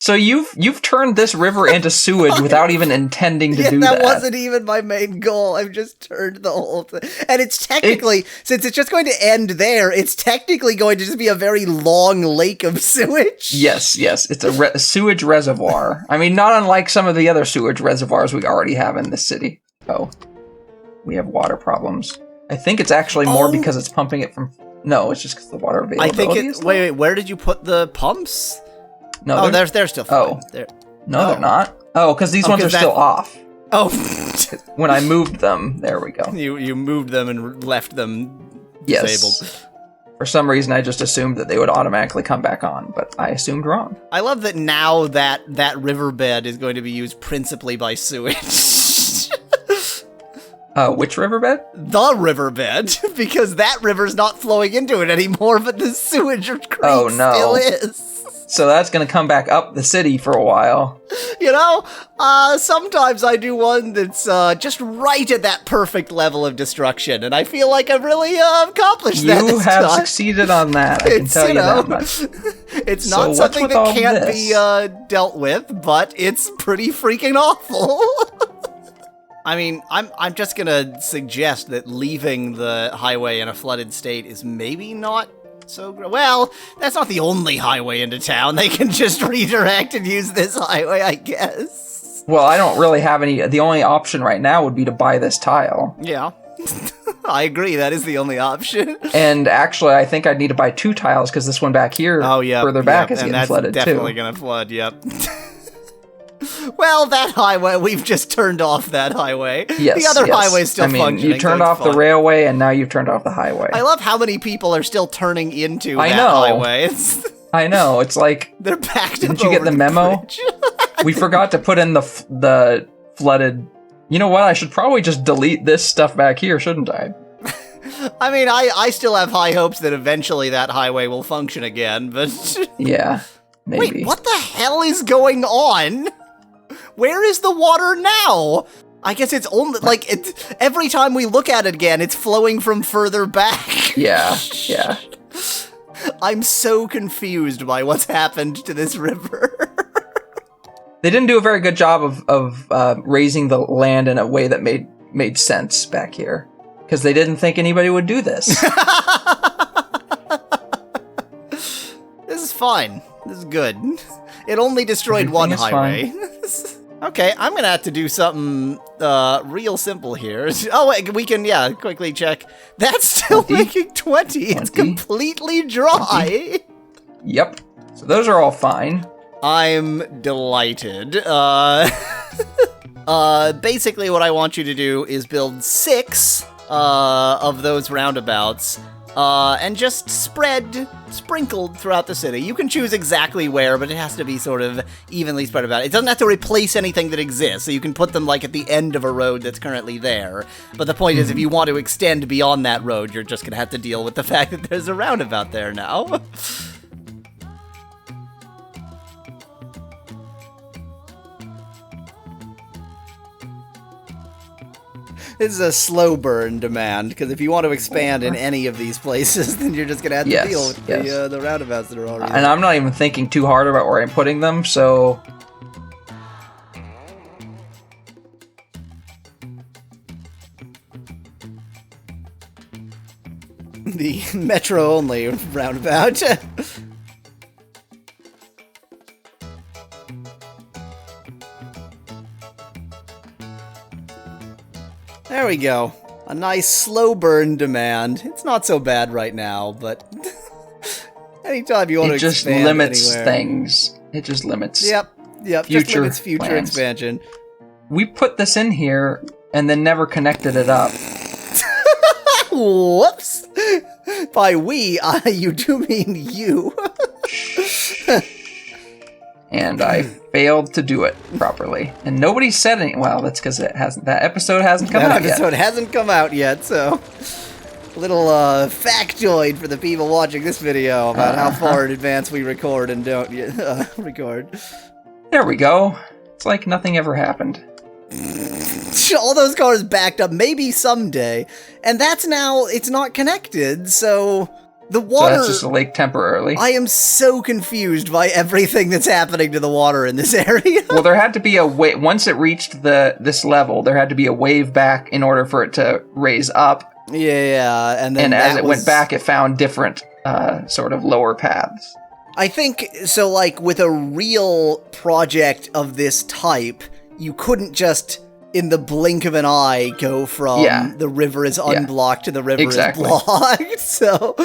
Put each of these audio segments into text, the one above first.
So you've turned this river into sewage without even intending to do that. That wasn't even my main goal. I've just turned the whole thing. And it's technically, since it's just going to end there, it's technically going to just be a very long lake of sewage. Yes. It's a sewage reservoir. I mean, not unlike some of the other sewage reservoirs we already have in this city. Oh, we have water problems. I think it's actually more because it's pumping it from... No, it's just because the water availability is low. Wait, where did you put the pumps? No, they're still fine. They're not. Oh, because these ones are still off. Oh. When I moved them, there we go. You moved them and left them disabled. Yes. For some reason, I just assumed that they would automatically come back on, but I assumed wrong. I love that now that riverbed is going to be used principally by sewage. Which riverbed? The riverbed, because that river's not flowing into it anymore, but the sewage creek still is. So that's going to come back up the city for a while. You know, sometimes I do one that's just right at that perfect level of destruction, and I feel like I've really accomplished that. You have succeeded on that, I can tell you that much. It's not something that can't be dealt with, but it's pretty freaking awful. I mean, I'm just gonna suggest that leaving the highway in a flooded state is maybe not so well, that's not the only highway into town. They can just redirect and use this highway, I guess. Well, I don't really have any... The only option right now would be to buy this tile. Yeah. I agree, that is the only option. And actually, I think I'd need to buy 2 tiles, because this one back here, further back, is getting flooded, too. And that's definitely gonna flood, yep. Well, that highway, we've just turned off that highway. Yes, the other highway's still functioning. You turned off the railway, and now you've turned off the highway. I love how many people are still turning into that highway. I know, it's like... They're backed Didn't you get the memo? We forgot to put in the flooded... You know what, I should probably just delete this stuff back here, shouldn't I? I mean, I still have high hopes that eventually that highway will function again, but... Yeah, maybe. Wait, what the hell is going on? Where is the water now? I guess it's only, every time we look at it again, it's flowing from further back. Yeah. I'm so confused by what's happened to this river. They didn't do a very good job of raising the land in a way that made sense back here. Because they didn't think anybody would do this. This is fine. This is good. It only destroyed one highway. Okay, I'm gonna have to do something real simple here. Oh, wait, we can, quickly check. That's still 20? making 20. It's completely dry. 20. Yep. So those are all fine. I'm delighted. Basically what I want you to do is build 6 of those roundabouts. And just sprinkled throughout the city. You can choose exactly where, but it has to be sort of evenly spread about. It doesn't have to replace anything that exists, so you can put them, at the end of a road that's currently there. But the point is, if you want to extend beyond that road, you're just gonna have to deal with the fact that there's a roundabout there now. This is a slow burn demand, because if you want to expand in any of these places, then you're just going to have to deal with the roundabouts that are already And I'm not even thinking too hard about where I'm putting them, so... The metro-only roundabout. There we go. A nice slow burn demand. It's not so bad right now, but anytime you want to expand It just limits anywhere. things. It just limits Yep, just limits future expansion. We put this in here and then never connected it up. Whoops! By we, you do mean you. And I failed to do it properly. And nobody said any... Well, that's because that episode hasn't come out yet. That episode hasn't come out yet, so... A little factoid for the people watching this video about how far in advance we record and don't record. There we go. It's like nothing ever happened. All those cars backed up, maybe someday. And that's now... It's not connected, so... The water... So that's just a lake temporarily. I am so confused by everything that's happening to the water in this area. Well, there had to be a wave. Once it reached this level, there had to be a wave back in order for it to raise up. Yeah, and then as it went back, it found different sort of lower paths. I think, so like, with a real project of this type, you couldn't just, in the blink of an eye, go from the river is unblocked to the river is blocked. So,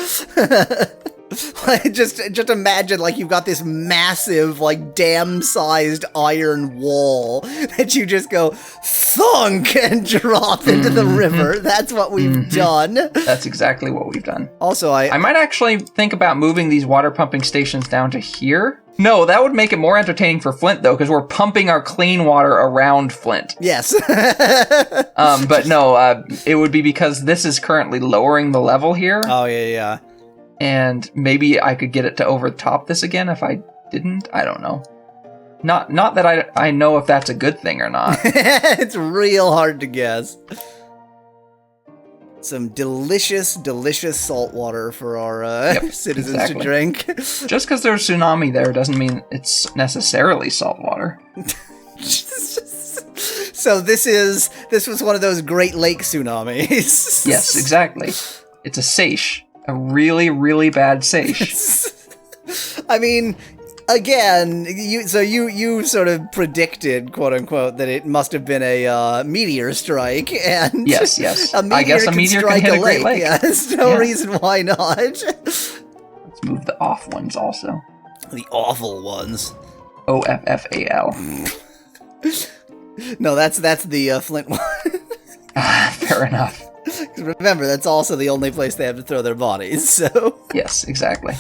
just imagine, like, you've got this massive, like, dam-sized iron wall that you just go thunk and drop into the river. That's what we've done. That's exactly what we've done. Also, I might actually think about moving these water pumping stations down to here. No, that would make it more entertaining for Flint, though, because we're pumping our clean water around Flint. Yes. But no, it would be because this is currently lowering the level here. Oh, yeah. And maybe I could get it to overtop this again if I didn't. I don't know. Not that I know if that's a good thing or not. It's real hard to guess. Some delicious, delicious salt water for our citizens to drink. Just because there's tsunami there doesn't mean it's necessarily salt water. So this was one of those Great Lake tsunamis. Yes, exactly. It's a seiche. A really, really bad seiche. I mean, again, you sort of predicted, quote unquote, that it must have been a meteor strike, and yes. I guess a meteor can hit a Great Lake. Yeah, there's no reason why not. Let's move the off ones also. The awful ones. OFFAL. No, that's the Flint one. Fair enough. Remember, that's also the only place they have to throw their bodies, so... Yes, exactly.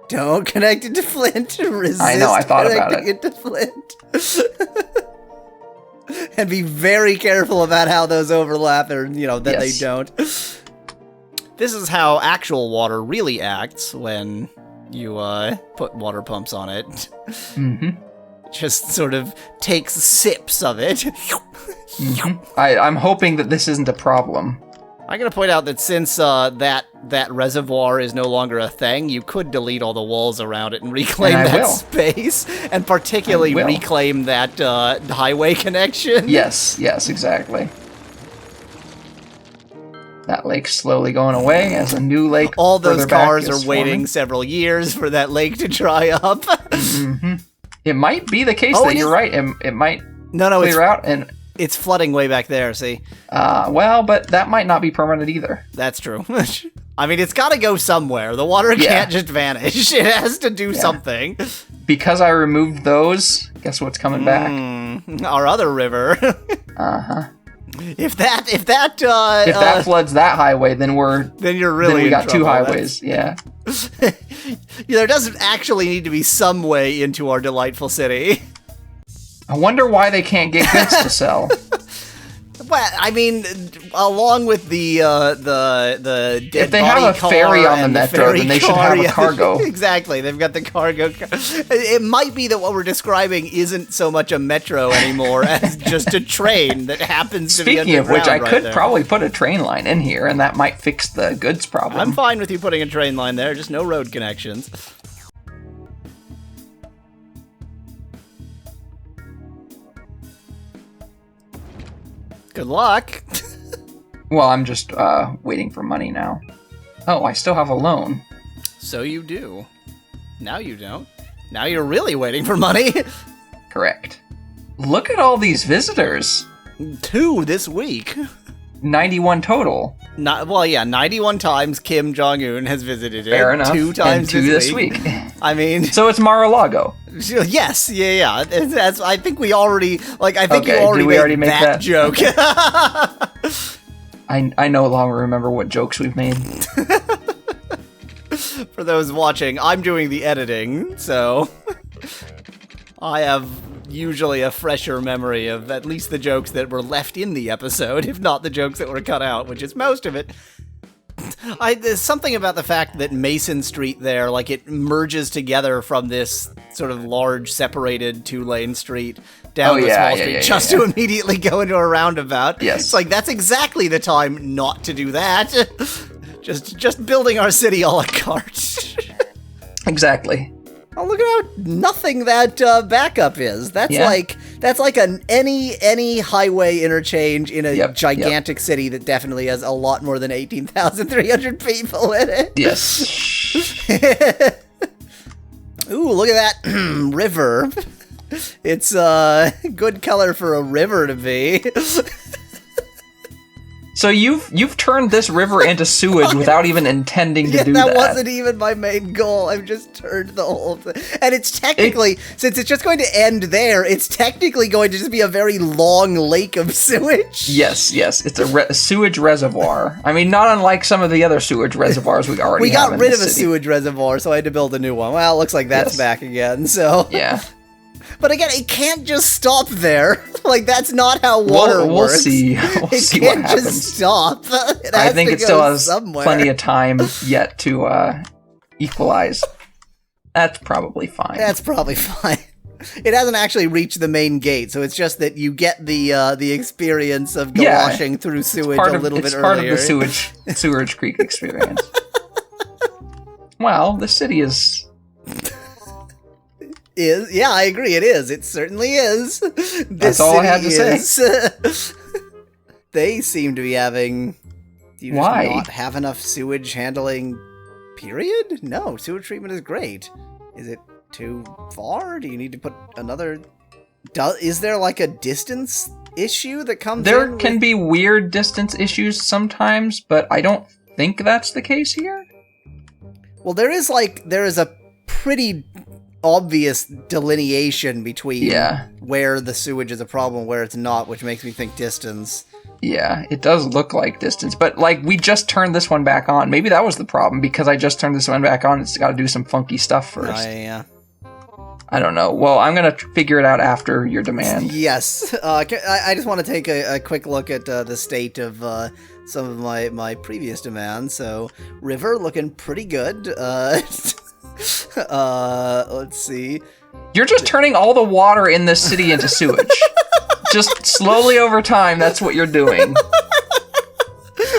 Don't connect it to Flint. Resist I know, I thought about it. To Flint. And be very careful about how those overlap, or, that they don't. This is how actual water really acts when you put water pumps on it. Mm-hmm. Just sort of takes sips of it. Mm-hmm. I'm hoping that this isn't a problem. I gotta point out that since that reservoir is no longer a thing, you could delete all the walls around it and reclaim that space, and particularly reclaim that highway connection. Yes, exactly. That lake's slowly going away as a new lake. All those cars are waiting forming. Several years for that lake to dry up. Mm-hmm. It might be the case that you're right. It might clear out and. It's flooding way back there, see? Well, but that might not be permanent either. That's true. I mean, it's gotta go somewhere. The water can't just vanish. It has to do something. Because I removed those, guess what's coming back? Our other river. Uh-huh. If that floods that highway, then you're really then we got trouble. Two highways, yeah. There doesn't actually need to be some way into our delightful city. I wonder why they can't get goods to sell. Well, I mean, along with the dead if they body have a ferry on the metro, then they should have a cargo. Exactly, they've got the cargo. It might be that what we're describing isn't so much a metro anymore as just a train that happens to be underground. Speaking of which, I could there. probably put a train line in here, and that might fix the goods problem. I'm fine with you putting a train line there, just no road connections. Good luck. Well, I'm just waiting for money now. Oh, I still have a loan. So you do. Now you don't. Now you're really waiting for money. Correct. Look at all these visitors. 2 this week. 91 total. 91 times Kim Jong-un has visited it. Fair enough. 2 times and 2 this week. I mean... So it's Mar-a-Lago. Yes, yeah. I think we already... I think you already made that joke. I no longer remember what jokes we've made. For those watching, I'm doing the editing, so... I have usually a fresher memory of at least the jokes that were left in the episode, if not the jokes that were cut out, which is most of it. There's something about the fact that Mason Street there, it merges together from this sort of large separated 2-lane street down to small street to immediately go into a roundabout. Yes. It's that's exactly the time not to do that. Just building our city a la carte. Exactly. Oh, look at how nothing that backup is. That's like any highway interchange in a gigantic city that definitely has a lot more than 18,300 people in it. Yes. Ooh, look at that river. It's good color for a river to be. So you've turned this river into sewage without even intending to do that. That wasn't even my main goal. I've just turned the whole thing. And it's technically, since it's just going to end there, it's technically going to just be a very long lake of sewage. Yes. It's a sewage reservoir. I mean, not unlike some of the other sewage reservoirs we already have. We got rid of a sewage reservoir, so I had to build a new one. Well, it looks like that's back again, so. Yeah. But again, it can't just stop there. Like, that's not how water we'll works. See. We'll see what happens. It can't just stop. I think it still has somewhere. plenty of time yet to equalize. That's probably fine. That's probably fine. It hasn't actually reached the main gate, so it's just that you get the experience of washing through sewage a little bit earlier. It's part of the sewage creek experience. Well, the city is... Yeah, I agree, it is. It certainly is. That's all I had to say. They seem to be having... Do you Why? just not have enough sewage handling, period? No, sewage treatment is great. Is it too far? Do you need to put another... Is there like a distance issue that comes in? There can be weird distance issues sometimes, but I don't think that's the case here. Well, there is a pretty obvious delineation between where the sewage is a problem, where it's not, which makes me think distance. Yeah, it does look like distance, but like we just turned this one back on. Maybe that was the problem, because I just turned this one back on. It's got to do some funky stuff first. Yeah. I don't know. Well, I'm going to figure it out after your demand. Yes. I just want to take a quick look at the state of some of my previous demands. So, river looking pretty good. Let's see. You're just turning all the water in this city into sewage. Just slowly over time, that's what you're doing.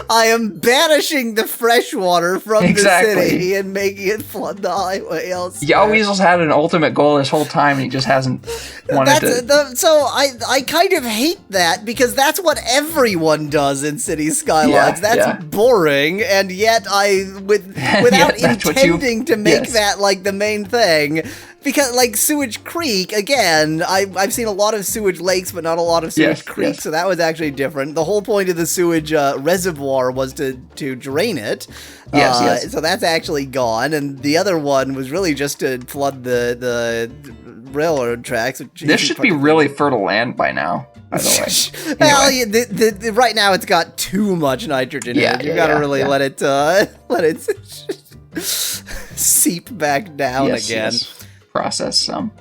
I am banishing the fresh water from the city and making it flood the highway elsewhere. Yahweasel's had an ultimate goal this whole time, and he just hasn't wanted to... So I kind of hate that, because that's what everyone does in City Skylines. That's boring, and yet without intending to make that like the main thing... Because, like, Sewage Creek, again, I've seen a lot of sewage lakes, but not a lot of sewage creeks, so that was actually different. The whole point of the sewage reservoir was to drain it. So that's actually gone, and the other one was really just to flood the railroad tracks. This should be really fertile land by now, by the way. Well, right now it's got too much nitrogen in it. You gotta really let it seep back down again. Yes. Process some.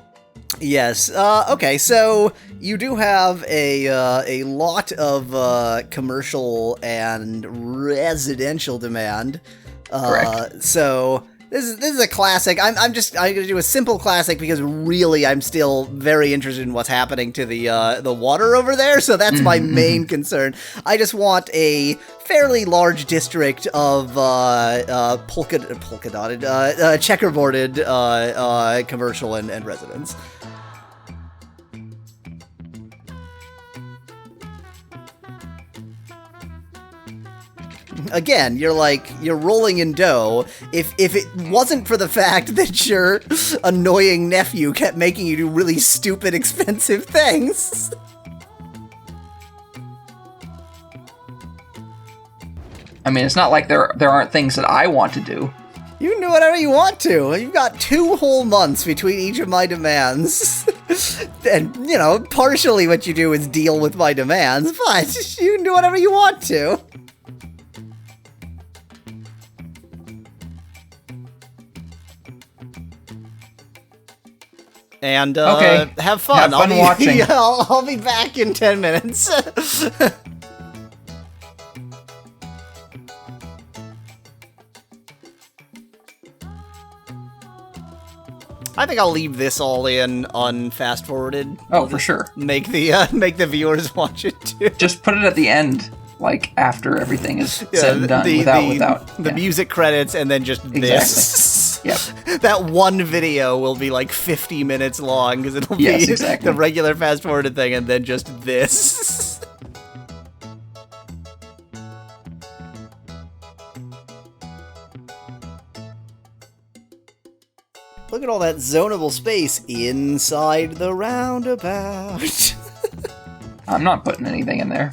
Yes. Okay, so you do have a lot of commercial and residential demand. Correct. So this is a classic. I'm gonna do a simple classic because really I'm still very interested in what's happening to the water over there. So that's my main concern. I just want a fairly large district of polka dotted, checkerboarded commercial and residence. Again, you're rolling in dough. If it wasn't for the fact that your annoying nephew kept making you do really stupid, expensive things. I mean, it's not like there aren't things that I want to do. You can do whatever you want to. You've got 2 whole months between each of my demands. And, partially what you do is deal with my demands, but you can do whatever you want to. And, have fun. Have fun watching. I'll be back in 10 minutes. I think I'll leave this all in unfast-forwarded. Oh, for sure. Make the viewers watch it, too. Just put it at the end. like after everything is said and done, without the music credits, and then just this. Yep. That one video will be like 50 minutes long because it'll be the regular fast forwarded thing, and then just this. Look at all that zonable space inside the roundabout. I'm not putting anything in there.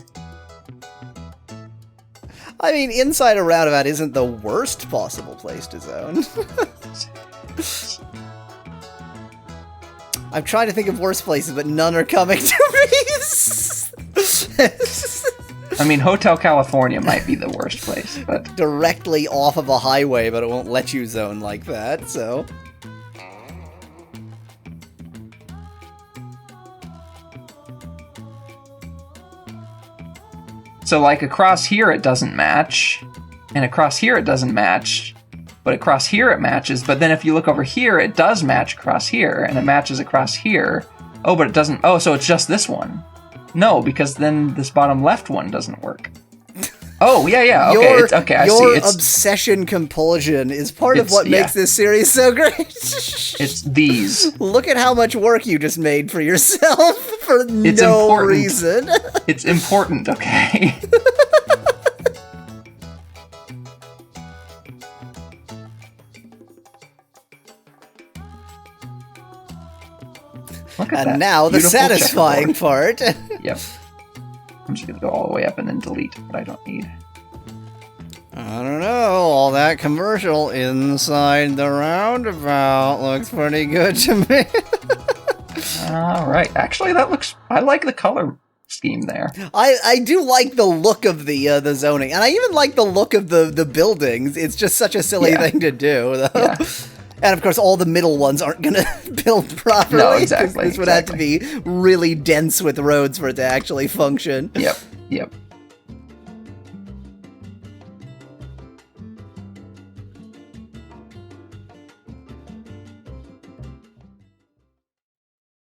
I mean, inside a roundabout isn't the worst possible place to zone. I'm trying to think of worse places, but none are coming to me. I mean, Hotel California might be the worst place, but... Directly off of a highway, but it won't let you zone like that, so... So, like, across here it doesn't match, and across here it doesn't match, but across here it matches, but then if you look over here, it does match across here, and it matches across here. Oh, but it doesn't... Oh, so it's just this one. No, because then this bottom left one doesn't work. Oh, yeah, okay, okay, I see. Your obsession compulsion is part of what makes this series so great. It's these. Look at how much work you just made for yourself for no reason. It's important, okay? Look at that. And now the satisfying part. Yep. I'm just gonna go all the way up and then delete what I don't need. I don't know, all that commercial inside the roundabout looks pretty good to me. Alright, actually that looks... I like the color scheme there. I do like the look of the zoning, and I even like the look of the buildings. It's just such a silly thing to do, though. Yeah. And of course, all the middle ones aren't going to build properly. No, exactly. This would have to be really dense with roads for it to actually function. Yep.